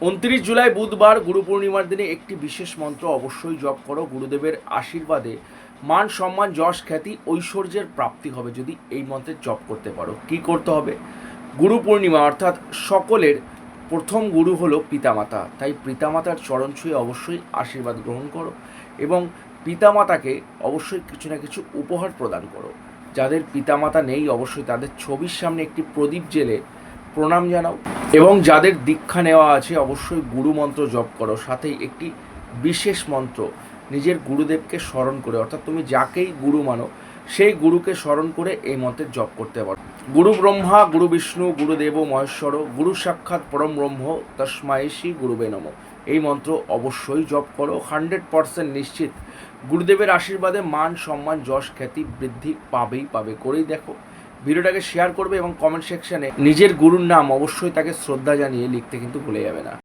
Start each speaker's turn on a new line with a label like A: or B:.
A: 29 জুলাই বুধবার গুরু পূর্ণিমার দিনে একটি বিশেষ মন্ত্র অবশ্যই জপ করো। গুরুদেবের আশীর্বাদে মান সম্মান যশ খ্যাতি ঐশ্বর্যের প্রাপ্তি হবে যদি এই মন্ত্রের জপ করতে পারো। কি করতে হবে? গুরু পূর্ণিমা অর্থাৎ সকলের প্রথম গুরু হলো পিতামাতা, তাই পিতামাতার চরণ ছুঁয়ে অবশ্যই আশীর্বাদ গ্রহণ করো এবং পিতামাতাকে অবশ্যই কিছু না কিছু উপহার প্রদান করো। যাদের পিতামাতা নেই অবশ্যই তাদের ছবির সামনে একটি প্রদীপ জেলে প্রণাম জানাও এবং যাদের দীক্ষা নেওয়া আছে অবশ্যই গুরু মন্ত্র জপ করো। সাথেই একটি বিশেষ মন্ত্র নিজের গুরুদেবকে স্মরণ করে, অর্থাৎ তুমি যাকেই গুরু মানো সেই গুরুকে স্মরণ করে এই মন্ত্রের জপ করতে পারো। গুরু ব্রহ্মা গুরু বিষ্ণু গুরুদেব মহেশ্বর গুরু সাক্ষাৎ পরম ব্রহ্ম তস্মাই শ্রী গুরুবে নমঃ। এই মন্ত্র অবশ্যই জপ করো। 100% নিশ্চিত গুরুদেবের আশীর্বাদে মান সম্মান যশ খ্যাতি বৃদ্ধি পাবে। করেই দেখো। ভিডিওটাকে শেয়ার করবে এবং কমেন্ট সেকশনে নিজের গুরুর নাম অবশ্যই তাকে শ্রদ্ধা জানিয়ে লিখতে কিন্তু ভুলে যাবে না।